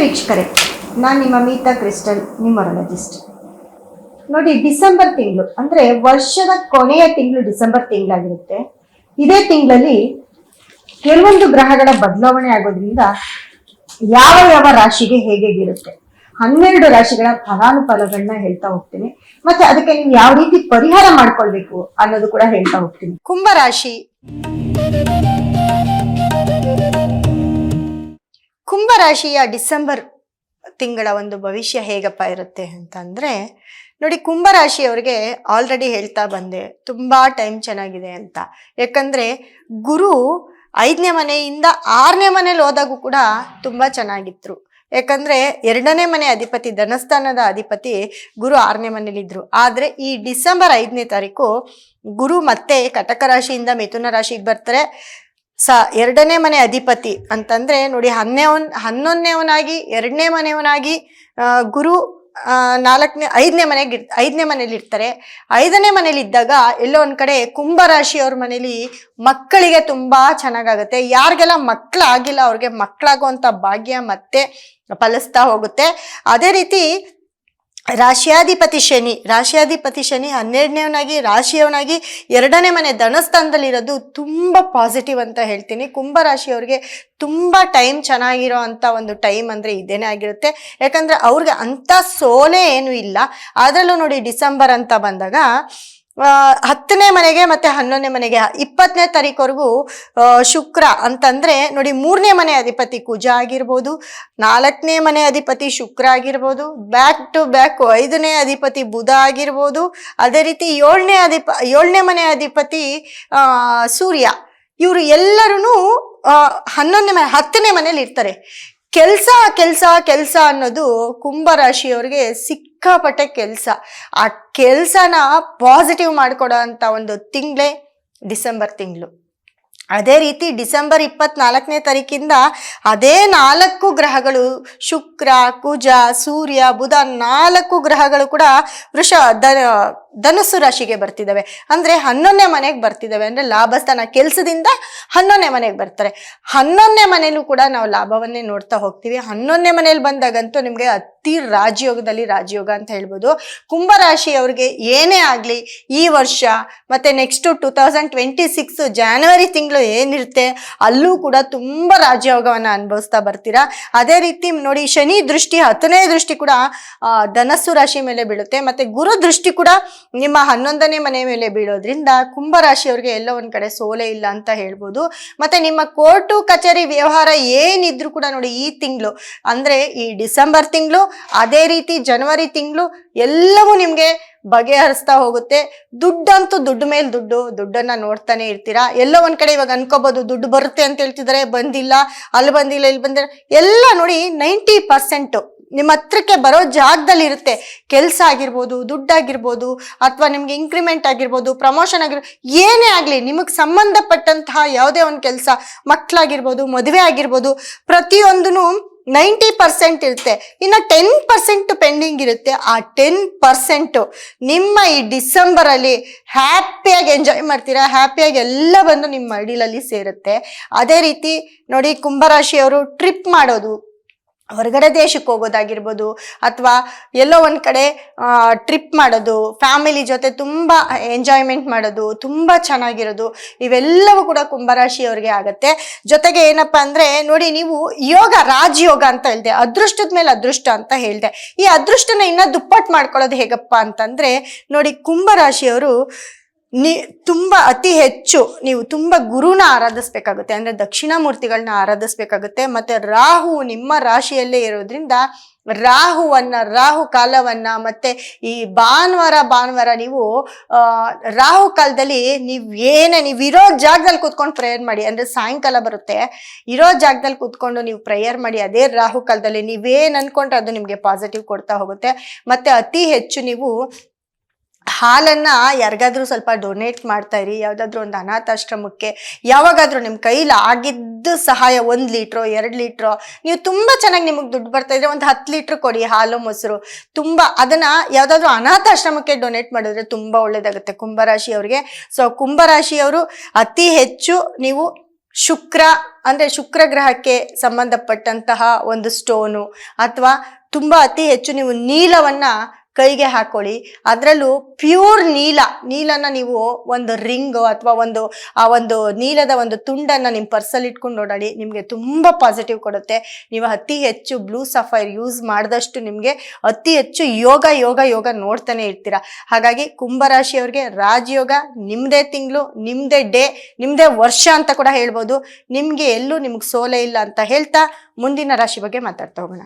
ವೀಕ್ಷಕರೇ, ನಾನು ನಿಮ್ಮ ಮೀತಾ ಕ್ರಿಸ್ಟಲ್, ನ್ಯೂಮರಾಲಜಿಸ್ಟ್. ನೋಡಿ, ಡಿಸೆಂಬರ್ ತಿಂಗಳು ಅಂದ್ರೆ ವರ್ಷದ ಕೊನೆಯ ತಿಂಗಳು ಡಿಸೆಂಬರ್ ತಿಂಗಳಾಗಿರುತ್ತೆ. ಇದೇ ತಿಂಗಳಲ್ಲಿ ಕೆಲವೊಂದು ಗ್ರಹಗಳ ಬದಲಾವಣೆ ಆಗೋದ್ರಿಂದ ಯಾವ ಯಾವ ರಾಶಿಗೆ ಹೇಗಿರುತ್ತೆ 12 ರಾಶಿಗಳ ಫಲಾನುಫಲಗಳನ್ನ ಹೇಳ್ತಾ ಹೋಗ್ತೀನಿ. ಮತ್ತೆ ಅದಕ್ಕೆ ನೀವು ಯಾವ ರೀತಿ ಪರಿಹಾರ ಮಾಡ್ಕೊಳ್ಬೇಕು ಅನ್ನೋದು ಕೂಡ ಹೇಳ್ತಾ ಹೋಗ್ತೀನಿ. ಕುಂಭರಾಶಿಯ ಡಿಸೆಂಬರ್ ತಿಂಗಳ ಒಂದು ಭವಿಷ್ಯ ಹೇಗಪ್ಪ ಇರುತ್ತೆ ಅಂತಂದ್ರೆ, ನೋಡಿ, ಕುಂಭರಾಶಿಯವರಿಗೆ ಆಲ್ರೆಡಿ ಹೇಳ್ತಾ ಬಂದೆ ತುಂಬಾ ಟೈಮ್ ಚೆನ್ನಾಗಿದೆ ಅಂತ. ಯಾಕಂದ್ರೆ ಗುರು 5ನೇ ಮನೆಯಿಂದ 6ನೇ ಮನೇಲಿ ಹೋದಾಗೂ ಕೂಡ ತುಂಬಾ ಚೆನ್ನಾಗಿದ್ರು. ಯಾಕಂದ್ರೆ 2ನೇ ಮನೆ ಅಧಿಪತಿ, ಧನಸ್ಥಾನದ ಅಧಿಪತಿ ಗುರು 6ನೇ ಮನೇಲಿದ್ರು. ಆದ್ರೆ ಈ ಡಿಸೆಂಬರ್ 5ನೇ ತಾರೀಕು ಗುರು ಮತ್ತೆ ಕಟಕ ರಾಶಿಯಿಂದ ಮಿಥುನ ರಾಶಿಗೆ ಬರ್ತಾರೆ. 2ನೇ ಮನೆ ಅಧಿಪತಿ ಅಂತಂದ್ರೆ ನೋಡಿ, 11ನೇವನಾಗಿ 2ನೇ ಮನೆಯವನಾಗಿ ಗುರು 5ನೇ ಮನೇಲಿ ಇರ್ತಾರೆ. 5ನೇ ಮನೇಲಿ ಇದ್ದಾಗ ಎಲ್ಲೋ ಒಂದ್ ಕಡೆ ಕುಂಭರಾಶಿಯವ್ರ ಮನೇಲಿ ಮಕ್ಕಳಿಗೆ ತುಂಬಾ ಚೆನ್ನಾಗಾಗುತ್ತೆ. ಯಾರಿಗೆಲ್ಲ ಮಕ್ಕಳಾಗಿಲ್ಲ ಅವ್ರಿಗೆ ಮಕ್ಕಳಾಗುವಂತ ಭಾಗ್ಯ ಮತ್ತೆ ಫಲಿಸ್ತಾ ಹೋಗುತ್ತೆ. ಅದೇ ರೀತಿ ರಾಶಿಯಾಧಿಪತಿ ಶನಿ 12ನೇವನಾಗಿ ರಾಶಿಯವನಾಗಿ 2ನೇ ಮನೆ ಧನಸ್ಥಾನದಲ್ಲಿ ಇರೋದು ತುಂಬಾ ಪಾಸಿಟಿವ್ ಅಂತ ಹೇಳ್ತೀನಿ. ಕುಂಭರಾಶಿಯವ್ರಿಗೆ ತುಂಬಾ ಟೈಮ್ ಚೆನ್ನಾಗಿರೋ ಅಂತ ಒಂದು ಟೈಮ್ ಅಂದ್ರೆ ಇದೇನೇ ಆಗಿರುತ್ತೆ. ಯಾಕಂದ್ರೆ ಅವ್ರಿಗೆ ಅಂತ ಸೋಲೆ ಏನು ಇಲ್ಲ. ಅದರಲ್ಲೂ ನೋಡಿ, ಡಿಸೆಂಬರ್ ಅಂತ ಬಂದಾಗ 10ನೇ ಮನೆಗೆ ಮತ್ತೆ 11ನೇ ಮನೆಗೆ 20ನೇ ತಾರೀಕವರೆಗೂ ಶುಕ್ರ ಅಂತಂದ್ರೆ ನೋಡಿ, 3ನೇ ಮನೆ ಅಧಿಪತಿ ಕುಜ ಆಗಿರ್ಬೋದು, 4ನೇ ಮನೆ ಅಧಿಪತಿ ಶುಕ್ರ ಆಗಿರ್ಬೋದು, ಬ್ಯಾಕ್ ಟು ಬ್ಯಾಕ್ 5ನೇ ಅಧಿಪತಿ ಬುಧ ಆಗಿರ್ಬೋದು, ಅದೇ ರೀತಿ 7ನೇ ಮನೆ ಅಧಿಪತಿ ಸೂರ್ಯ. ಇವರು ಎಲ್ಲರೂ 10ನೇ ಮನೇಲಿ ಇರ್ತಾರೆ. ಕೆಲ್ಸ ಅನ್ನೋದು ಕುಂಭರಾಶಿಯವ್ರಿಗೆ ಸಿಕ್ಕಾಪಟ್ಟೆ ಕೆಲಸ. ಆ ಕೆಲ್ಸನ ಪಾಸಿಟಿವ್ ಮಾಡ್ಕೊಡೋ ಅಂತ ಒಂದು ತಿಂಗಳೇ ಡಿಸೆಂಬರ್ ತಿಂಗಳು. ಅದೇ ರೀತಿ ಡಿಸೆಂಬರ್ 24ನೇ ತಾರೀಕಿಂದ ಅದೇ 4 ಗ್ರಹಗಳು, ಶುಕ್ರ, ಕುಜ, ಸೂರ್ಯ, ಬುಧ, 4 ಗ್ರಹಗಳು ಕೂಡ ಧನುಸ್ಸು ರಾಶಿಗೆ ಬರ್ತಿದ್ದಾವೆ. ಅಂದ್ರೆ 11ನೇ ಮನೆಗೆ ಬರ್ತಿದ್ದಾವೆ. ಅಂದ್ರೆ ಲಾಭಸ್ಥಾನ, ಕೆಲ್ಸದಿಂದ 11ನೇ ಮನೆಗೆ ಬರ್ತಾರೆ. 11ನೇ ಮನೇಲೂ ಕೂಡ ನಾವು ಲಾಭವನ್ನೇ ನೋಡ್ತಾ ಹೋಗ್ತೀವಿ. 11ನೇ ಮನೇಲಿ ಬಂದಾಗಂತೂ ನಿಮ್ಗೆ ಅತಿ ರಾಜಯೋಗ ಅಂತ ಹೇಳ್ಬೋದು. ಕುಂಭರಾಶಿಯವ್ರಿಗೆ ಏನೇ ಆಗ್ಲಿ ಈ ವರ್ಷ ಮತ್ತೆ ನೆಕ್ಸ್ಟ್ 2026 ಜಾನ್ವರಿ ತಿಂಗಳು ಏನಿರುತ್ತೆ ಅಲ್ಲೂ ಕೂಡ ತುಂಬಾ ರಾಜಯೋಗವನ್ನ ಅನುಭವಿಸ್ತಾ ಬರ್ತೀರಾ. ಅದೇ ರೀತಿ ನೋಡಿ, ಶನಿ ದೃಷ್ಟಿ 10ನೇ ದೃಷ್ಟಿ ಕೂಡ ಧನಸ್ಸು ರಾಶಿ ಮೇಲೆ ಬೀಳುತ್ತೆ. ಮತ್ತೆ ಗುರು ದೃಷ್ಟಿ ಕೂಡ ನಿಮ್ಮ 11ನೇ ಮನೆ ಮೇಲೆ ಬೀಳೋದ್ರಿಂದ ಕುಂಭರಾಶಿಯವ್ರಿಗೆ ಎಲ್ಲೋ ಒಂದ್ ಕಡೆ ಸೋಲೆ ಇಲ್ಲ ಅಂತ ಹೇಳ್ಬೋದು. ಮತ್ತೆ ನಿಮ್ಮ ಕೋರ್ಟು ಕಚೇರಿ ವ್ಯವಹಾರ ಏನಿದ್ರು ಕೂಡ ನೋಡಿ, ಈ ತಿಂಗಳು ಅಂದ್ರೆ ಈ ಡಿಸೆಂಬರ್ ತಿಂಗಳು, ಅದೇ ರೀತಿ ಜನವರಿ ತಿಂಗಳು ಎಲ್ಲವೂ ನಿಮ್ಗೆ ಬಗೆಹರಿಸ್ತಾ ಹೋಗುತ್ತೆ. ದುಡ್ಡಂತೂ ದುಡ್ಡು ಮೇಲೆ ದುಡ್ಡನ್ನ ನೋಡ್ತಾನೆ ಇರ್ತೀರಾ. ಎಲ್ಲೋ ಒಂದ್ ಕಡೆ ಇವಾಗ ಅನ್ಕೋಬಹುದು ದುಡ್ಡು ಬರುತ್ತೆ ಅಂತ ಹೇಳ್ತಿದ್ದಾರೆ, ಬಂದಿಲ್ಲ, ಅಲ್ಲಿ ಬಂದಿಲ್ಲ, ಇಲ್ಲಿ ಬಂದಿಲ್ಲ. ಎಲ್ಲ ನೋಡಿ 90% ನಿಮ್ಮ ಹತ್ರಕ್ಕೆ ಬರೋ ಜಾಗದಲ್ಲಿ ಇರುತ್ತೆ. ಕೆಲಸ ಆಗಿರ್ಬೋದು, ದುಡ್ಡಾಗಿರ್ಬೋದು, ಅಥವಾ ನಿಮ್ಗೆ ಇನ್ಕ್ರಿಮೆಂಟ್ ಆಗಿರ್ಬೋದು, ಪ್ರಮೋಷನ್ ಆಗಿರ್ಬೋದು, ಏನೇ ಆಗ್ಲಿ ನಿಮಗ್ ಸಂಬಂಧಪಟ್ಟಂತಹ ಯಾವುದೇ ಒಂದು ಕೆಲಸ, ಮಕ್ಕಳಾಗಿರ್ಬೋದು, ಮದುವೆ ಆಗಿರ್ಬೋದು, ಪ್ರತಿಯೊಂದೂ 90% ಇರುತ್ತೆ. ಇನ್ನು 10% ಪೆಂಡಿಂಗ್ ಇರುತ್ತೆ. ಆ 10% ನಿಮ್ಮ ಈ ಡಿಸೆಂಬರ್ ಅಲ್ಲಿ ಹ್ಯಾಪಿಯಾಗಿ ಎಂಜಾಯ್ ಮಾಡ್ತೀರಾ. ಹ್ಯಾಪಿಯಾಗಿ ಎಲ್ಲ ಬಂದು ನಿಮ್ಮ ಮಡಿಲಲ್ಲಿ ಸೇರುತ್ತೆ. ಅದೇ ರೀತಿ ನೋಡಿ, ಕುಂಭರಾಶಿಯವರು ಟ್ರಿಪ್ ಮಾಡೋದು, ಹೊರಗಡೆ ದೇಶಕ್ಕೆ ಹೋಗೋದಾಗಿರ್ಬೋದು, ಅಥವಾ ಎಲ್ಲೋ ಒಂದ್ ಕಡೆ ಟ್ರಿಪ್ ಮಾಡೋದು, ಫ್ಯಾಮಿಲಿ ಜೊತೆ ತುಂಬಾ ಎಂಜಾಯ್ಮೆಂಟ್ ಮಾಡೋದು, ತುಂಬಾ ಚೆನ್ನಾಗಿರೋದು, ಇವೆಲ್ಲವೂ ಕೂಡ ಕುಂಭರಾಶಿಯವ್ರಿಗೆ ಆಗತ್ತೆ. ಜೊತೆಗೆ ಏನಪ್ಪಾ ಅಂದ್ರೆ ನೋಡಿ, ನೀವು ರಾಜಯೋಗ ಅಂತ ಹೇಳ್ದೆ, ಅದೃಷ್ಟದ ಮೇಲೆ ಅದೃಷ್ಟ ಅಂತ ಹೇಳ್ದೆ. ಈ ಅದೃಷ್ಟನ ಇನ್ನ ದುಪ್ಪಟ್ಟು ಮಾಡ್ಕೊಳ್ಳೋದು ಹೇಗಪ್ಪ ಅಂತಂದ್ರೆ ನೋಡಿ, ಕುಂಭರಾಶಿಯವರು ತುಂಬಾ ಅತಿ ಹೆಚ್ಚು ನೀವು ತುಂಬಾ ಗುರುನ ಆರಾಧಿಸ್ಬೇಕಾಗುತ್ತೆ. ಅಂದ್ರೆ ದಕ್ಷಿಣ ಮೂರ್ತಿಗಳನ್ನ ಆರಾಧಿಸ್ಬೇಕಾಗುತ್ತೆ. ಮತ್ತೆ ರಾಹು ನಿಮ್ಮ ರಾಶಿಯಲ್ಲೇ ಇರೋದ್ರಿಂದ ರಾಹು ಕಾಲವನ್ನ ಮತ್ತೆ ಈ ಭಾನುವಾರ ನೀವು ರಾಹು ಕಾಲದಲ್ಲಿ ನೀವು ಇರೋ ಜಾಗದಲ್ಲಿ ಕೂತ್ಕೊಂಡು ಪ್ರೇಯರ್ ಮಾಡಿ. ಅಂದ್ರೆ ಸಾಯಂಕಾಲ ಬರುತ್ತೆ, ಇರೋ ಜಾಗದಲ್ಲಿ ಕೂತ್ಕೊಂಡು ನೀವು ಪ್ರೇಯರ್ ಮಾಡಿ. ಅದೇ ರಾಹು ಕಾಲದಲ್ಲಿ ನೀವೇನ್ ಅನ್ಕೊಂಡ್ರೆ ಅದು ನಿಮ್ಗೆ ಪಾಸಿಟಿವ್ ಕೊಡ್ತಾ ಹೋಗುತ್ತೆ. ಮತ್ತೆ ಅತಿ ಹೆಚ್ಚು ನೀವು ಹಾಲನ್ನ ಯಾರಿಗಾದ್ರೂ ಸ್ವಲ್ಪ ಡೊನೇಟ್ ಮಾಡ್ತಾ ಇರಿ. ಯಾವ್ದಾದ್ರು ಒಂದು ಅನಾಥಾಶ್ರಮಕ್ಕೆ ಯಾವಾಗಾದ್ರೂ ನಿಮ್ ಕೈಲಿ ಆಗಿದ್ದ ಸಹಾಯ 1 ಲೀಟ್ರೋ 2 ಲೀಟ್ರೋ, ನೀವು ತುಂಬಾ ಚೆನ್ನಾಗಿ ನಿಮಗ್ ದುಡ್ಡು ಬರ್ತಾ ಇದ್ರೆ ಒಂದು 10 ಲೀಟ್ರ್ ಕೊಡಿ, ಹಾಲು ಮೊಸರು. ತುಂಬಾ ಅದನ್ನ ಯಾವ್ದಾದ್ರು ಅನಾಥಾಶ್ರಮಕ್ಕೆ ಡೊನೇಟ್ ಮಾಡಿದ್ರೆ ತುಂಬಾ ಒಳ್ಳೇದಾಗುತ್ತೆ ಕುಂಭರಾಶಿಯವ್ರಿಗೆ. ಸೊ ಕುಂಭರಾಶಿಯವರು ಅತಿ ಹೆಚ್ಚು ನೀವು ಶುಕ್ರ ಅಂದ್ರೆ ಶುಕ್ರ ಗ್ರಹಕ್ಕೆ ಸಂಬಂಧಪಟ್ಟಂತಹ ಒಂದು ಸ್ಟೋನು, ಅಥವಾ ತುಂಬಾ ಅತಿ ಹೆಚ್ಚು ನೀವು ನೀಲವನ್ನ ಕೈಗೆ ಹಾಕೊಳ್ಳಿ. ಅದರಲ್ಲೂ ಪ್ಯೂರ್ ನೀಲನ ನೀವು ಒಂದು ರಿಂಗ್ ಅಥವಾ ಒಂದು ನೀಲದ ಒಂದು ತುಂಡನ್ನ ನಿಮ್ಮ ಪರ್ಸಲ್ಲಿ ಇಟ್ಕೊಂಡು ಓಡಾಡಿ, ನಿಮಗೆ ತುಂಬಾ ಪಾಸಿಟಿವ್ ಕೊಡುತ್ತೆ. ನೀವು ಅತಿ ಹೆಚ್ಚು ಬ್ಲೂ ಸಫೈರ್ ಯೂಸ್ ಮಾಡಿದಷ್ಟು ನಿಮಗೆ ಅತಿ ಹೆಚ್ಚು ಯೋಗ ನೋಡ್ತಾನೆ ಇರ್ತೀರಾ. ಹಾಗಾಗಿ ಕುಂಭರಾಶಿಯವ್ರಿಗೆ ರಾಜಯೋಗ, ನಿಮ್ದೇ ತಿಂಗಳು, ನಿಮ್ದೇ ಡೇ, ನಿಮ್ದೇ ವರ್ಷ ಅಂತ ಕೂಡ ಹೇಳ್ಬೋದು. ನಿಮ್ಗೆ ಎಲ್ಲೂ ನಿಮ್ಗೆ ಸೋಲೆ ಇಲ್ಲ ಅಂತ ಹೇಳ್ತಾ ಮುಂದಿನ ರಾಶಿ ಬಗ್ಗೆ ಮಾತಾಡ್ತಾ ಹೋಗೋಣ.